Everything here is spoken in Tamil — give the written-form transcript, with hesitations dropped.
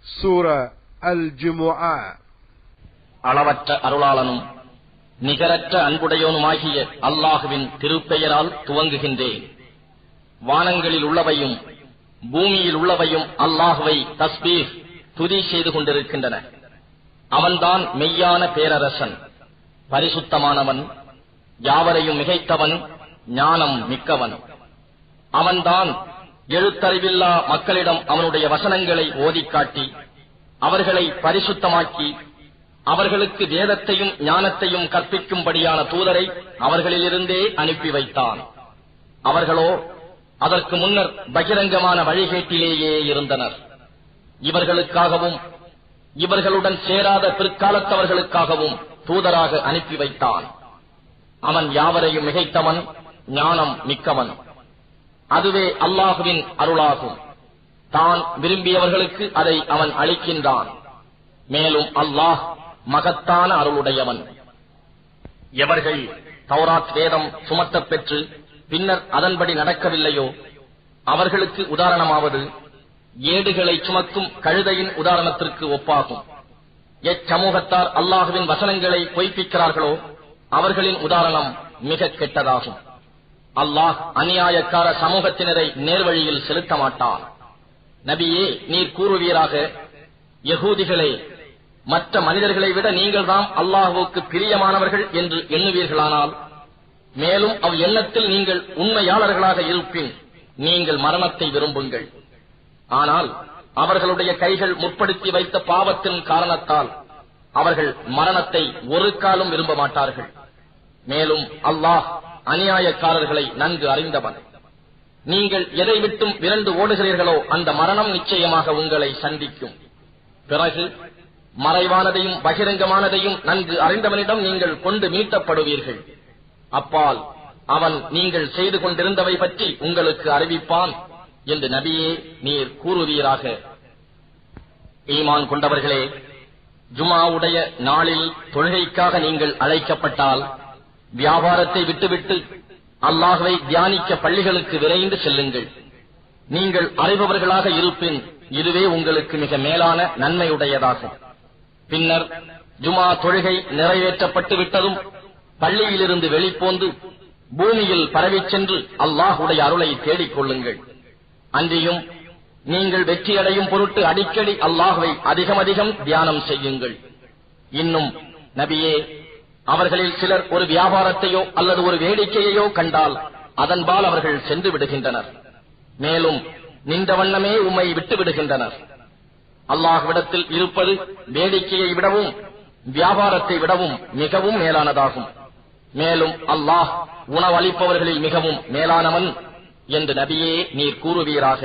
சூரா அல் ஜுமுஆ. அளவற்ற அருளாளனும் நிகரற்ற அன்புடையோனுமாகிய அல்லாஹுவின் திருப்பெயரால் துவங்குகின்றேன். வானங்களில் உள்ளவையும் பூமியில் உள்ளவையும் அல்லாஹுவை தஸ்பீஹ் துதி செய்து கொண்டிருக்கின்றன. அவன்தான் மெய்யான பேரரசன், பரிசுத்தமானவன், யாவரையும் மிகைத்தவன், ஞானம் மிக்கவன். அவன்தான் எழுத்தறிவில்லா மக்களிடம் அவனுடைய வசனங்களை ஓதிக்காட்டி அவர்களை பரிசுத்தமாக்கி அவர்களுக்கு வேதத்தையும் ஞானத்தையும் கற்பிக்கும்படியான தூதரை அவர்களிலிருந்தே அனுப்பி வைத்தான். அவர்களோ அதற்கு முன்னர் பகிரங்கமான வழிகேட்டிலேயே இருந்தனர். இவர்களுக்காகவும் இவர்களுடன் சேராத பிற்காலத்தவர்களுக்காகவும் தூதராக அனுப்பி வைத்தான். அவன் யாவரையும் மிகைத்தவன், ஞானம் மிக்கவன். அதுவே அல்லாஹுவின் அருளாகும். தான் விரும்பியவர்களுக்கு அதை அவன் அளிக்கின்றான். மேலும் அல்லாஹ் மகத்தான அருளுடையவன். எவர்கள் தௌராத் வேதம் சுமத்தப் பெற்று பின்னர் அதன்படி நடக்கவில்லையோ அவர்களுக்கு உதாரணமாவது ஏடுகளை சுமக்கும் கழுதையின் உதாரணத்திற்கு ஒப்பாகும். எச்சமூகத்தார் அல்லாஹுவின் வசனங்களை பொய்ப்பிக்கிறார்களோ அவர்களின் உதாரணம் மிக கெட்டதாகும். அல்லாஹ் அநியாயக்கார சமூகத்தினரை நேர்வழியில் செலுத்த மாட்டான். நபியே, நீர் கூறுவீராக, யகூதிகளே, மற்ற மனிதர்களை விட நீங்கள்தான் அல்லாஹுவுக்கு பிரியமானவர்கள் என்று எண்ணுவீர்களானால், மேலும் அவ் எண்ணத்தில் நீங்கள் உண்மையாளர்களாக இருப்பின் நீங்கள் மரணத்தை விரும்புங்கள். ஆனால் அவர்களுடைய கைகள் முற்படுத்தி வைத்த பாவத்தின் காரணத்தால் அவர்கள் மரணத்தை ஒரு காலம் விரும்ப மாட்டார்கள். மேலும் அல்லாஹ் அநியாயக்காரர்களை நன்கு அறிந்தவன். நீங்கள் எதை விட்டும் விரண்டு ஓடுகிறீர்களோ அந்த மரணம் நிச்சயமாக உங்களை சந்திக்கும். பிறகு மறைவானதையும் பகிரங்கமானதையும் நன்கு அறிந்தவனிடம் நீங்கள் கொண்டு மீட்டப்படுவீர்கள். அப்பால் அவன் நீங்கள் செய்து கொண்டிருந்தவை பற்றி உங்களுக்கு அறிவிப்பான் என்று நபியே நீர் கூறுவீராக. ஈமான் கொண்டவர்களே, ஜுமாவுடைய நாளில் தொழுகைக்காக நீங்கள் அழைக்கப்பட்டால் வியாபாரத்தை விட்டுவிட்டு அல்லாஹ்வை தியானிக்க பள்ளிகளுக்கு விரைந்து செல்லுங்கள். நீங்கள் அறிபவர்களாக இருப்பின் இதுவே உங்களுக்கு மிக மேலான நன்மையுடையதாகும். பின்னர் ஜுமா தொழுகை நிறைவேற்றப்பட்டு விட்டதும் பள்ளியிலிருந்து வெளிப்போந்து பூமியில் பரவிச் சென்று அல்லாஹுடைய அருளை தேடிக் கொள்ளுங்கள். அன்றியும் நீங்கள் வெற்றியடையும் பொருட்டு அடிக்கடி அல்லாஹ்வை அதிகம் தியானம் செய்யுங்கள். இன்னும் நபியே, அவர்களில் சிலர் ஒரு வியாபாரத்தையோ அல்லது ஒரு வேடிக்கையையோ கண்டால் அதன்பால் அவர்கள் சென்று விடுகின்றனர். மேலும் நின்ற வண்ணமே உம்மை விட்டு விடுகின்றனர். அல்லாஹ்விடத்தில் இருப்பது வேடிக்கையை விடவும் வியாபாரத்தை விடவும் மிகவும் மேலானதாகும். மேலும் அல்லாஹ் உணவளிப்பவர்களில் மிகவும் மேலானவன் என்று நபியே நீர் கூறுவீராக.